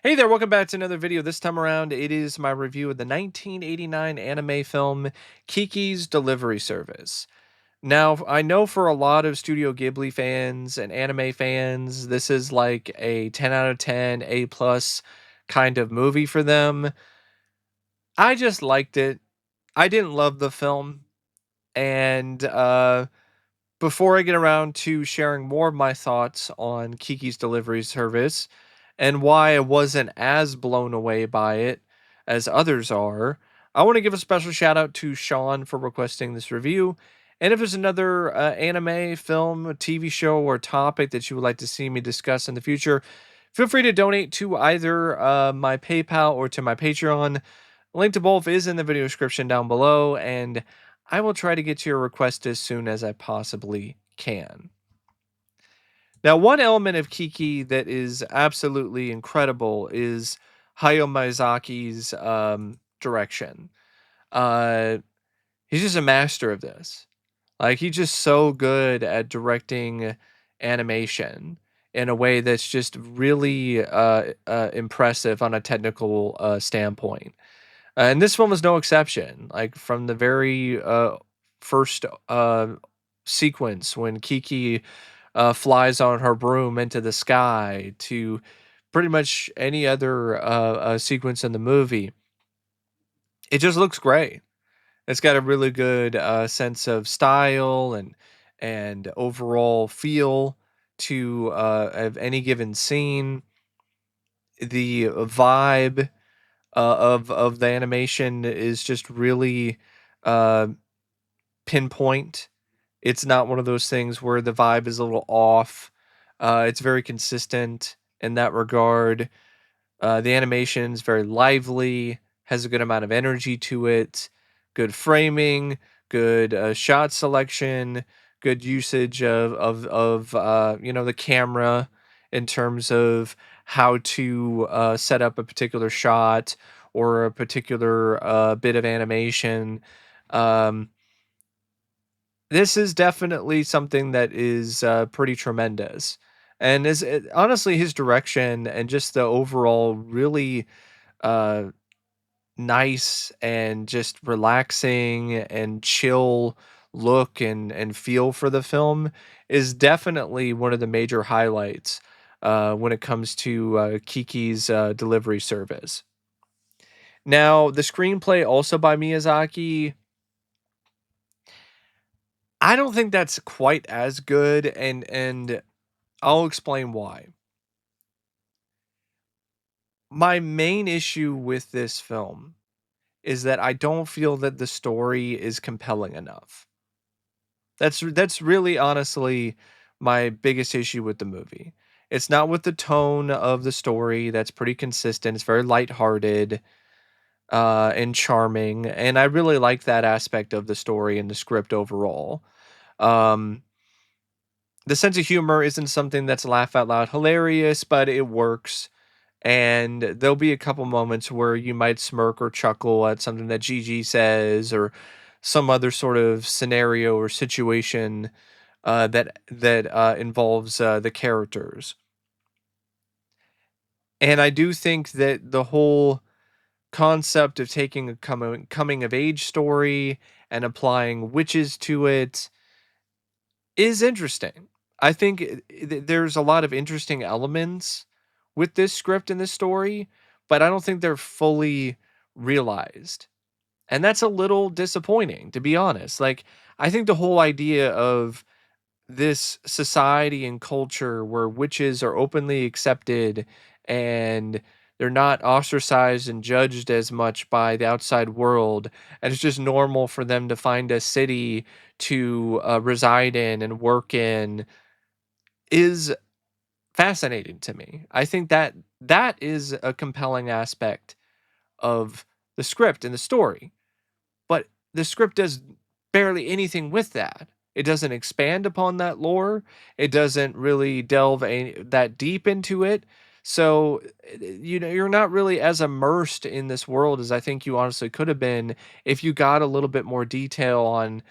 Hey there, welcome back to another video. This time around, it is my review of the 1989 anime film Kiki's Delivery Service. Now, I know for a lot of Studio Ghibli fans and anime fans, this is like a 10 out of 10, A plus kind of movie for them. I just liked it. I didn't love the film. And before I get around to sharing more of my thoughts on Kiki's Delivery Service and why I wasn't as blown away by it as others are, I want to give a special shout out to Sean for requesting this review. And if there's another anime, film, TV show, or topic that you would like to see me discuss in the future, feel free to donate to either my PayPal or to my Patreon. Link to both is in the video description down below, and I will try to get to your request as soon as I possibly can. Now, one element of Kiki that is absolutely incredible is Hayao Miyazaki's direction. Uh, he's just a master of this. Like, he's just so good at directing animation in a way that's just really impressive on a technical standpoint. And this one was no exception. Like from the very first sequence when Kiki flies on her broom into the sky to pretty much any other sequence in the movie, it just looks great. It's got a really good sense of style and overall feel to of any given scene. The vibe of the animation is just really uh, pinpoint. It's not one of those things where the vibe is a little off. It's very consistent in that regard. The animation is very lively, has a good amount of energy to it, good framing, good shot selection, good usage of the camera in terms of how to set up a particular shot or a particular bit of animation. Um, this is definitely something that is pretty tremendous. And honestly, his direction and just the overall really uh, nice and just relaxing and chill look and feel for the film is definitely one of the major highlights when it comes to Kiki's delivery service. Now, the screenplay also by Miyazaki, I don't think that's quite as good, and I'll explain why. My main issue with this film is that I don't feel that the story is compelling enough. That's really honestly my biggest issue with the movie. It's not with the tone of the story, that's pretty consistent. It's very lighthearted and charming, and I really like that aspect of the story and the script overall. Um, the sense of humor isn't something that's laugh out loud hilarious, but it works. And there'll be a couple moments where you might smirk or chuckle at something that Gigi says or some other sort of scenario or situation that involves the characters. And I do think that the whole concept of taking a coming of age story and applying witches to it is interesting. I think there's a lot of interesting elements with this script and this story, but I don't think they're fully realized. And that's a little disappointing, to be honest. Like, I think the whole idea of this society and culture where witches are openly accepted and they're not ostracized and judged as much by the outside world, and it's just normal for them to find a city to reside in and work in is fascinating to me. I think that that is a compelling aspect of the script and the story, but the script does barely anything with that. It doesn't expand upon that lore. It doesn't really delve that deep into it. So, you're not really as immersed in this world as I think you honestly could have been if you got a little bit more detail on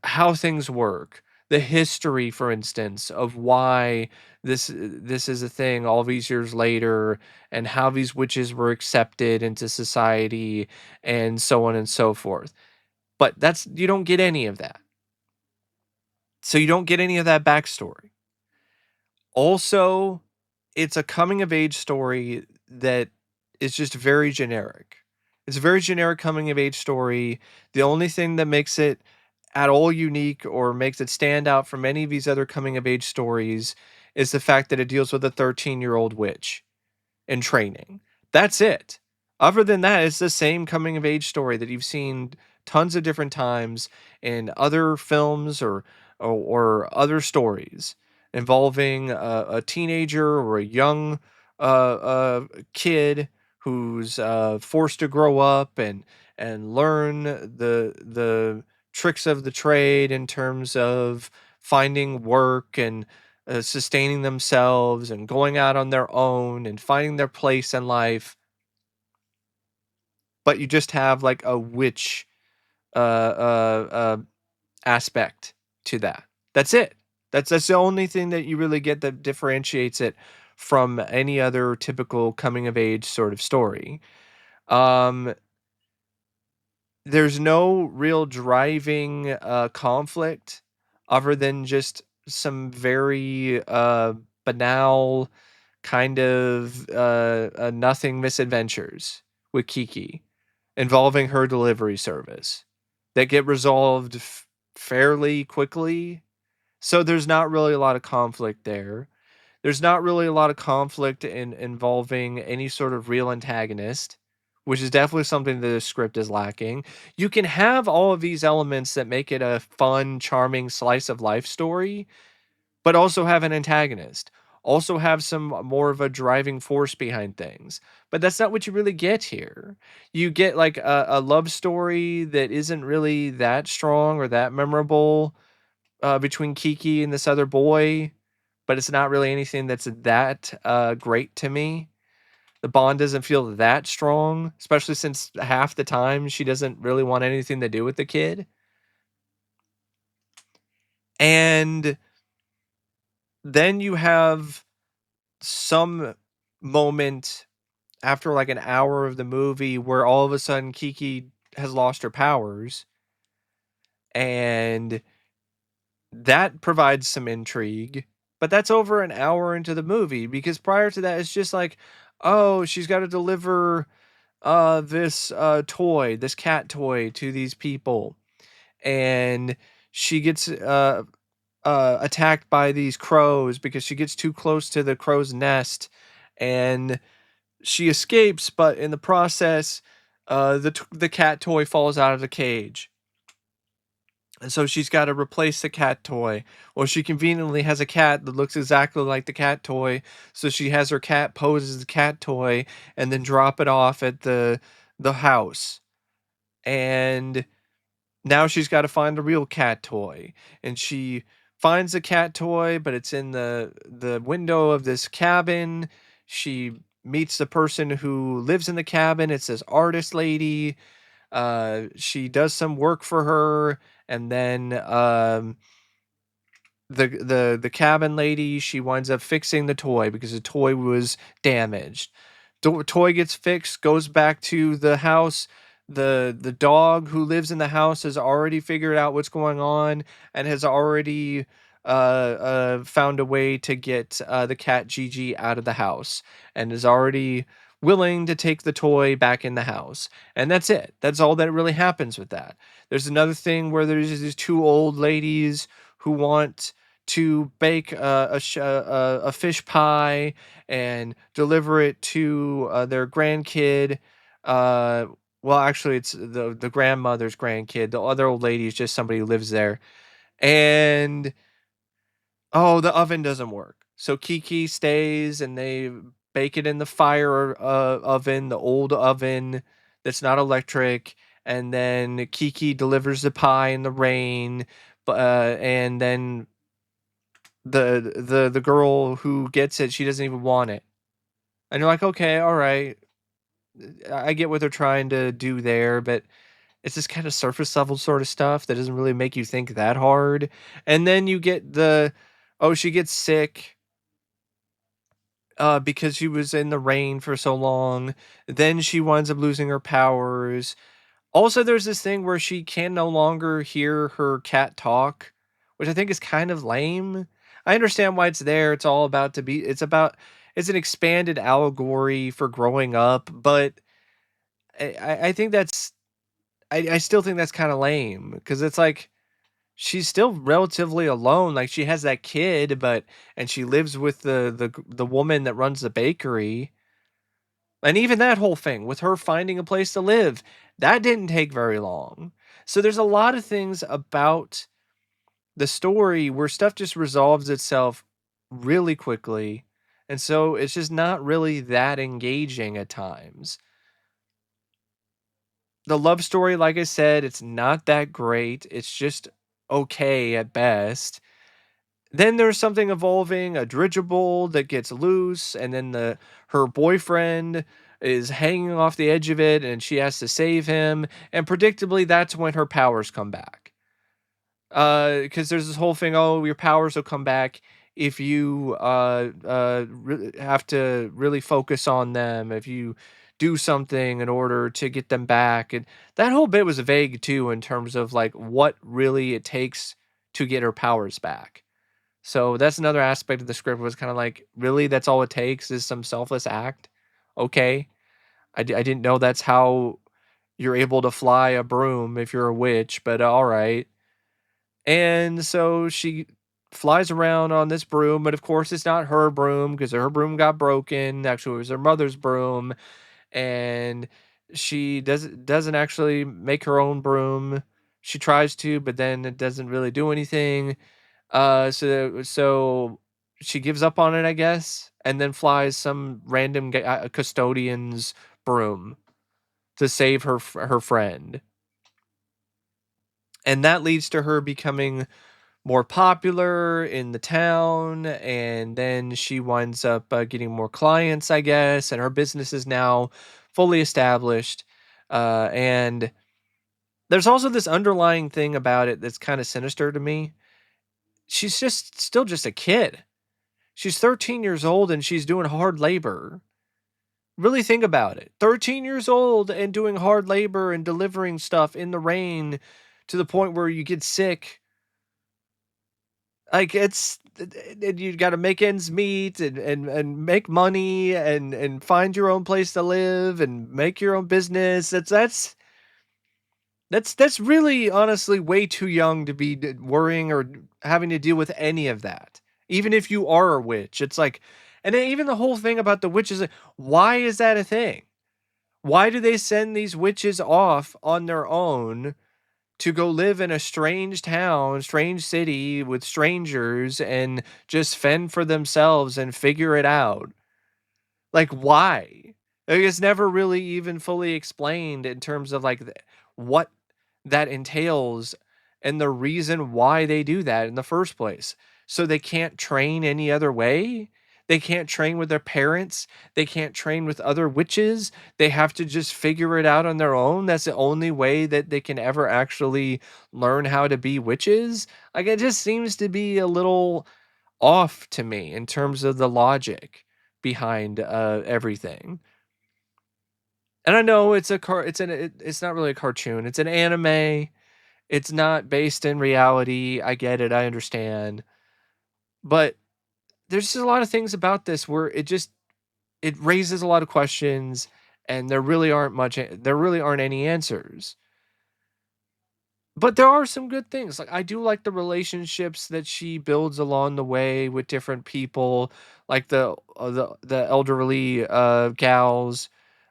how things work, the history, for instance, of why this is a thing all these years later, and how these witches were accepted into society, and so on and so forth. But that's you don't get any of that. So you don't get any of that backstory. Also, it's a coming of age story that is just very generic. It's a very generic coming of age story. The only thing that makes it at all unique or makes it stand out from any of these other coming of age stories is the fact that it deals with a 13-year-old witch in training. That's it. Other than that, it's the same coming of age story that you've seen tons of different times in other films or other stories involving a teenager or a young kid who's forced to grow up and learn the tricks of the trade in terms of finding work and sustaining themselves and going out on their own and finding their place in life. But you just have like a witch aspect to that. That's it. That's the only thing that you really get that differentiates it from any other typical coming of age sort of story. Um, there's no real driving conflict other than just some very banal kind of nothing misadventures with Kiki involving her delivery service that get resolved fairly quickly. So there's not really a lot of conflict there. There's not really a lot of conflict in involving any sort of real antagonist, which is definitely something that the script is lacking. You can have all of these elements that make it a fun, charming slice of life story, but also have an antagonist. Also have some more of a driving force behind things. But that's not what you really get here. You get like a love story that isn't really that strong or that memorable between Kiki and this other boy, but it's not really anything that's that great to me. The bond doesn't feel that strong, especially since half the time she doesn't really want anything to do with the kid. And then you have some moment after like an hour of the movie where all of a sudden Kiki has lost her powers, and that provides some intrigue. But that's over an hour into the movie because prior to that it's just like, oh, she's got to deliver this toy, this cat toy to these people, and she gets attacked by these crows because she gets too close to the crow's nest, and she escapes, but in the process, the cat toy falls out of the cage. And so she's got to replace the cat toy. Well, she conveniently has a cat that looks exactly like the cat toy, so she has her cat pose as the cat toy and then drop it off at the house. And now she's got to find a real cat toy, and she finds the cat toy, but it's in the window of this cabin. She meets the person who lives in the cabin. It's this artist lady. She does some work for her, and then the cabin lady, she winds up fixing the toy because the toy was damaged. Toy gets fixed, goes back to the house. The dog who lives in the house has already figured out what's going on and has already found a way to get the cat Gigi out of the house, and is already willing to take the toy back in the house. And that's it. That's all that really happens with that. There's another thing where there's these two old ladies who want to bake a fish pie and deliver it to their grandkid. Uh, well, actually, it's the grandmother's grandkid. The other old lady is just somebody who lives there. And oh, the oven doesn't work. So Kiki stays and they bake it in the fire oven, the old oven that's not electric. And then Kiki delivers the pie in the rain. And then the girl who gets it, she doesn't even want it. And you're like, okay, all right, I get what they're trying to do there, but It's just kind of surface level sort of stuff that doesn't really make you think that hard. And then you get the, oh, she gets sick because she was in the rain for so long. Then she winds up losing her powers. Also, there's this thing where she can no longer hear her cat talk, which I think is kind of lame. I understand why it's there. It's all about to be, it's about, it's an expanded allegory for growing up, but I think that's, I still think that's kind of lame because it's like, she's still relatively alone. Like she has that kid, but, and she lives with the woman that runs the bakery. And even that whole thing with her finding a place to live, that didn't take very long. So there's a lot of things about the story where stuff just resolves itself really quickly. And so it's just not really that engaging at times. The love story, like I said, it's not that great. It's just okay at best. Then there's something evolving, a dirigible that gets loose, and then her boyfriend is hanging off the edge of it, and she has to save him. And predictably, that's when her powers come back. Because there's this whole thing, oh, your powers will come back if you have to really focus on them, if you do something in order to get them back. And that whole bit was vague too, in terms of like what really it takes to get her powers back. So that's another aspect of the script was kind of like, really, that's all it takes is some selfless act. Okay, I didn't know that's how you're able to fly a broom if you're a witch, but all right. And so she flies around on this broom, but of course it's not her broom because her broom got broken. Actually, it was her mother's broom, and she doesn't actually make her own broom. She tries to, but then it doesn't really do anything. So she gives up on it, I guess, and then flies some random custodian's broom to save her friend, and that leads to her becoming more popular in the town, and then she winds up getting more clients, I guess, and her business is now fully established. And there's also this underlying thing about it that's kind of sinister to me. She's just still just a kid. She's 13 years old and she's doing hard labor. Really think about it. 13 years old and doing hard labor and delivering stuff in the rain to the point where you get sick. Like you got to make ends meet and make money and find your own place to live and make your own business. That's really honestly way too young to be worrying or having to deal with any of that. Even if you are a witch, it's like, and then even the whole thing about the witches, like, why is that a thing? Why do they send these witches off on their own to go live in a strange town, strange city with strangers and just fend for themselves and figure it out? Like, why? Like, it's never really even fully explained in terms of like what that entails and the reason why they do that in the first place. So they can't train any other way. They can't train with their parents. They can't train with other witches. They have to just figure it out on their own. That's the only way that they can ever actually learn how to be witches. Like, it just seems to be a little off to me in terms of the logic behind everything. And I know it's not really a cartoon. It's an anime. It's not based in reality. I get it. I understand. But there's just a lot of things about this where it raises a lot of questions, and there really aren't any answers. But there are some good things. Like, I do like the relationships that she builds along the way with different people, like the elderly gals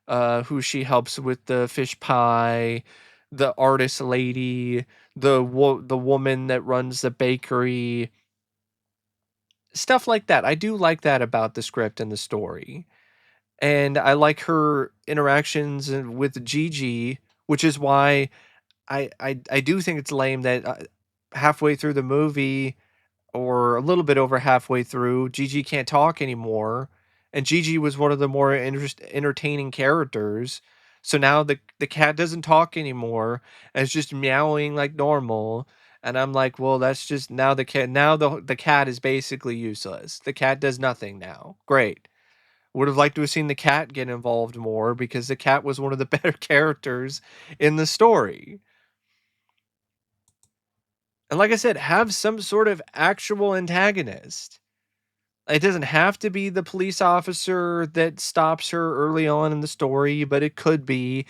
who she helps with the fish pie, the artist lady, the woman that runs the bakery, stuff like that. I do like that about the script and the story. And I like her interactions with Gigi, which is why I do think it's lame that halfway through the movie, or a little bit over halfway through, Gigi can't talk anymore, and Gigi was one of the more entertaining characters. So now the cat doesn't talk anymore, and it's just meowing like normal. And I'm like, well, that's just now the cat is basically useless. The cat does nothing now. Great. Would have liked to have seen the cat get involved more because the cat was one of the better characters in the story. And like I said, have some sort of actual antagonist. It doesn't have to be the police officer that stops her early on in the story, but it could be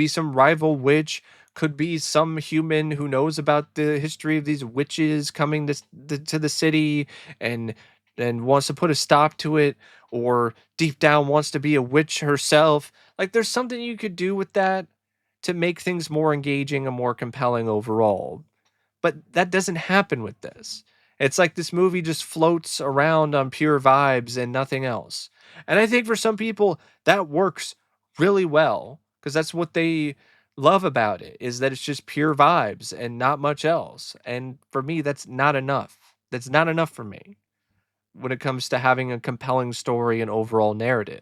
some rival witch, could be some human who knows about the history of these witches coming to the city and wants to put a stop to it, or deep down wants to be a witch herself. Like there's something you could do with that to make things more engaging and more compelling overall. But that doesn't happen with this. It's like this movie just floats around on pure vibes and nothing else. And I think for some people that works really well because that's what they love about it is that it's just pure vibes and not much else. And for me that's not enough. That's not enough for me when it comes to having a compelling story and overall narrative.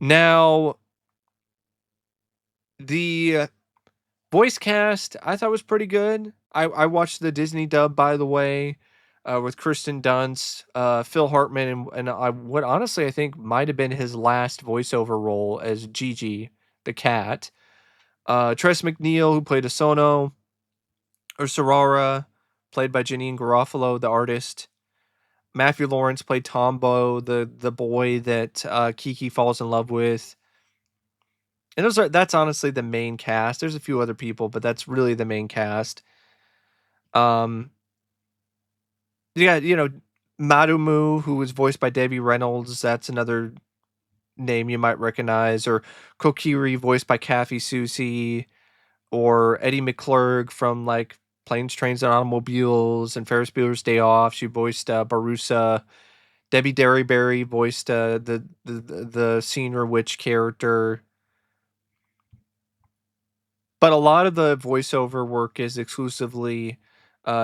Now, the voice cast, I thought was pretty good. I watched the Disney dub, by the way, with Kristen Dunst, Phil Hartman, and I what honestly I think might have been his last voiceover role as Gigi the cat. Tress McNeil, who played Asono, or Sorara, played by Janine Garofalo, the artist. Matthew Lawrence played Tombo, the boy that Kiki falls in love with. And that's honestly the main cast. There's a few other people, but that's really the main cast. Um, yeah, Marumu, who was voiced by Debbie Reynolds. That's another name you might recognize. Or Kokiri, voiced by Kathy Susie. Or Eddie McClurg from like Planes, Trains, and Automobiles and Ferris Bueller's Day Off. She voiced Barusa. Debbie Derryberry voiced the senior witch character. But a lot of the voiceover work is exclusively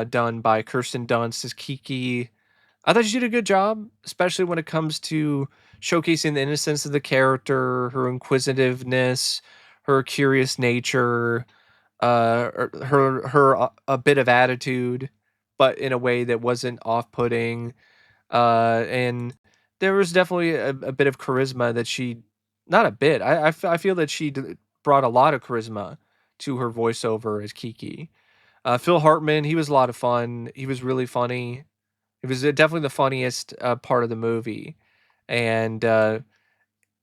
done by Kirsten Dunst as Kiki. I thought she did a good job, especially when it comes to showcasing the innocence of the character, her inquisitiveness, her curious nature, her a bit of attitude, but in a way that wasn't off-putting. And there was definitely a bit of charisma that she, not a bit. I feel that she brought a lot of charisma to her voiceover as Kiki. Phil Hartman, he was a lot of fun. He was really funny. It was definitely the funniest part of the movie, and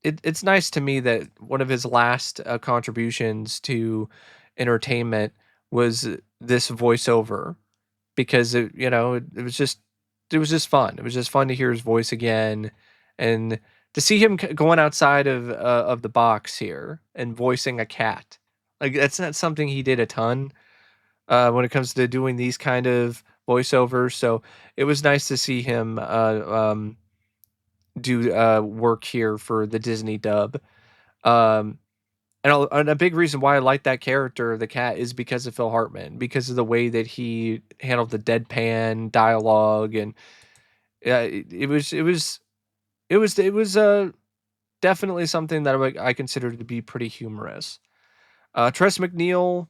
it's nice to me that one of his last contributions to entertainment was this voiceover because it was just fun. It was just fun to hear his voice again and to see him going outside of the box here and voicing a cat. Like that's not something he did a ton when it comes to doing these kind of voiceovers. So it was nice to see him do work here for the Disney dub. Um, and a big reason why I like that character, the cat, is because of Phil Hartman, because of the way that he handled the deadpan dialogue, and it was definitely something that I considered to be pretty humorous. Tress McNeil,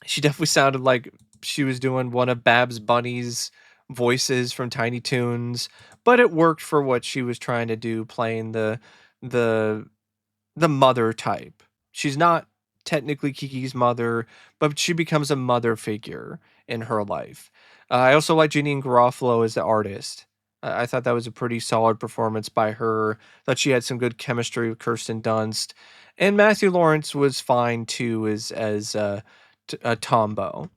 she definitely sounded like she was doing one of Babs Bunny's voices from Tiny Toons, but it worked for what she was trying to do, playing the the mother type. She's not technically Kiki's mother, but she becomes a mother figure in her life. I also like Janine Garofalo as the artist. I thought that was a pretty solid performance by her. Thought she had some good chemistry with Kirsten Dunst, and Matthew Lawrence was fine too as Tombo.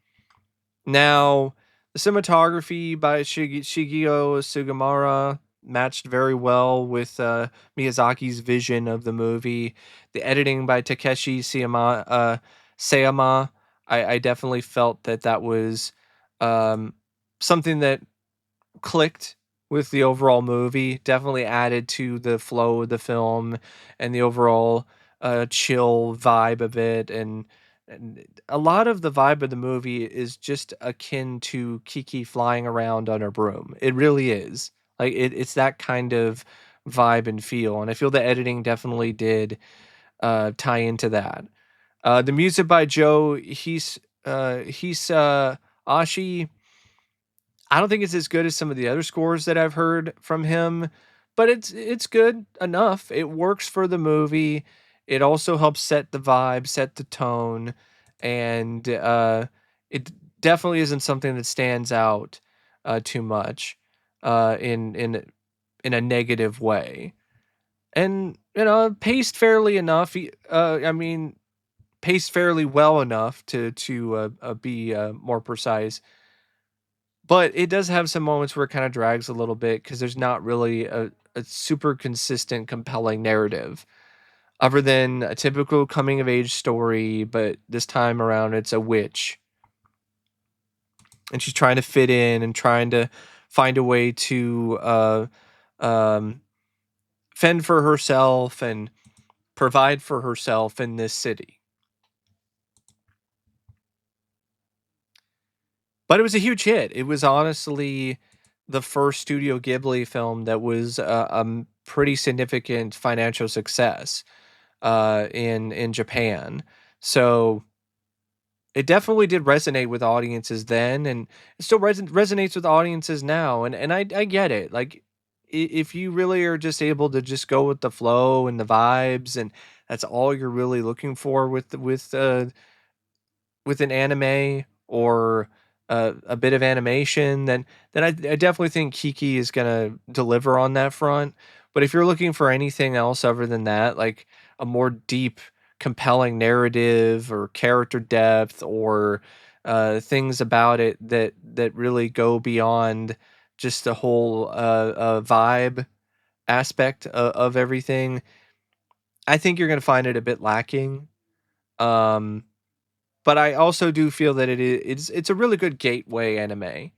Now, the cinematography by Shigeo Sugimura matched very well with Miyazaki's vision of the movie. The editing by Sayama, I definitely felt that that was um, something that clicked with the overall movie. Definitely added to the flow of the film and the overall chill vibe of it. And a lot of the vibe of the movie is just akin to Kiki flying around on her broom. It really is. Like it's that kind of vibe and feel. And I feel the editing definitely did tie into that. The music by Joe Ashi. I don't think it's as good as some of the other scores that I've heard from him, but it's good enough. It works for the movie. It also helps set the vibe, set the tone, and it definitely isn't something that stands out too much in a negative way. And paced fairly enough. I mean, paced fairly well enough to be more precise, but it does have some moments where it kinda drags a little bit because there's not really a super consistent, compelling narrative other than a typical coming of age story, but this time around, it's a witch, and she's trying to fit in and trying to find a way to, um, fend for herself and provide for herself in this city. But it was a huge hit. It was honestly the first Studio Ghibli film that was a pretty significant financial success in Japan. So it definitely did resonate with audiences then, and it still resonates with audiences now. And I get it. Like, if you really are just able to just go with the flow and the vibes, and that's all you're really looking for with an anime or a bit of animation, then I definitely think Kiki is gonna deliver on that front. But if you're looking for anything else other than that, like a more deep, compelling narrative or character depth or things about it that really go beyond just the whole vibe aspect of everything, I think you're gonna find it a bit lacking. Um, but I also do feel that it's a really good gateway anime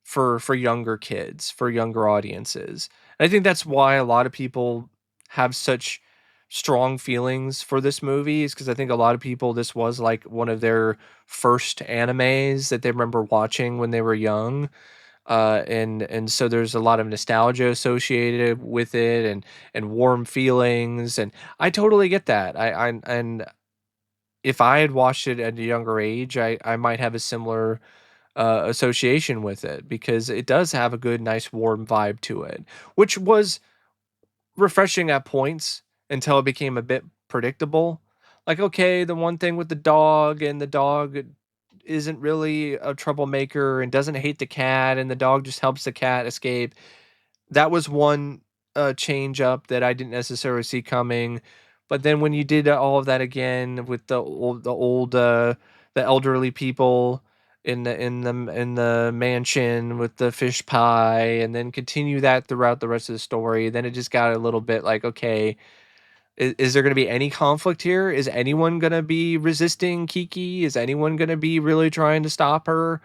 for younger kids, for younger audiences. And I think that's why a lot of people have such strong feelings for this movie, is because I think a lot of people, this was like one of their first animes that they remember watching when they were young. And so there's a lot of nostalgia associated with it, and warm feelings, and I totally get that. And if I had watched it at a younger age, I might have a similar association with it because it does have a good, nice, warm vibe to it, which was refreshing at points until it became a bit predictable. Like, okay, the one thing with the dog, and the dog isn't really a troublemaker and doesn't hate the cat, and the dog just helps the cat escape. That was one, change up that I didn't necessarily see coming, but then when you did all of that again with the elderly people in the mansion with the fish pie, and then continue that throughout the rest of the story, then it just got a little bit like, "Okay, is there gonna be any conflict here? Is anyone gonna be resisting Kiki? Is anyone gonna be really trying to stop her?"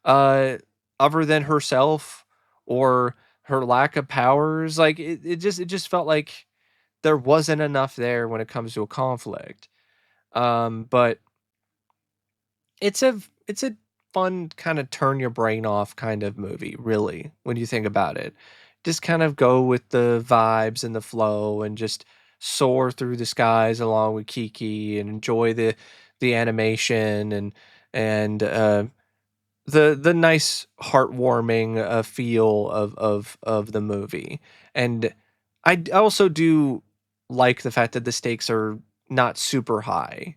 uh, Other than herself or her lack of powers. Like, it just felt like there wasn't enough there when it comes to a conflict. But it's a fun kind of turn your brain off kind of movie, really, when you think about it. Just kind of go with the vibes and the flow and just soar through the skies along with Kiki and enjoy the animation and the nice heartwarming feel of the movie. And I also do like the fact that the stakes are not super high,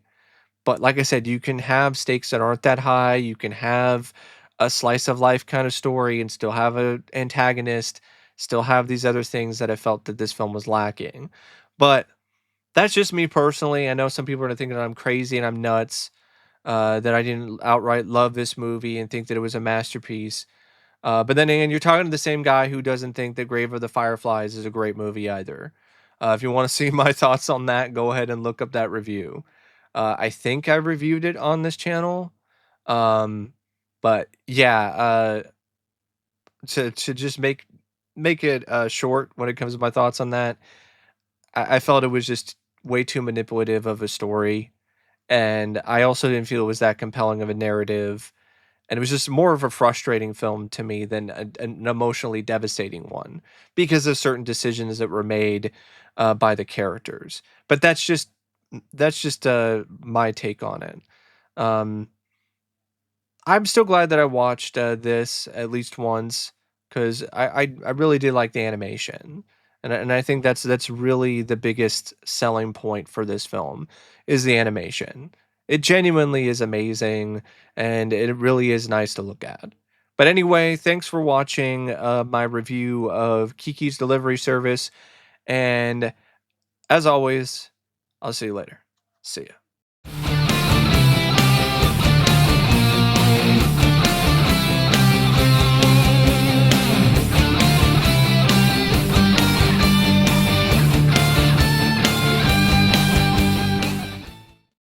but like I said, you can have stakes that aren't that high. You can have a slice of life kind of story and still have a antagonist, still have these other things that I felt that this film was lacking. But that's just me personally. I know some people are gonna think that I'm crazy and I'm nuts, that I didn't outright love this movie and think that it was a masterpiece. But then again, you're talking to the same guy who doesn't think that Grave of the Fireflies is a great movie either. If you want to see my thoughts on that, go ahead and look up that review. I think I reviewed it on this channel. Um, but yeah, to just make it short when it comes to my thoughts on that, I felt it was just way too manipulative of a story, and I also didn't feel it was that compelling of a narrative, and it was just more of a frustrating film to me than an emotionally devastating one because of certain decisions that were made by the characters. But that's just that's just my take on it. Um, I'm still glad that I watched this at least once because I really did like the animation, and I think that's really the biggest selling point for this film is the animation. It genuinely is amazing, and it really is nice to look at. But anyway, thanks for watching my review of Kiki's Delivery Service, and as always, I'll see you later. See ya.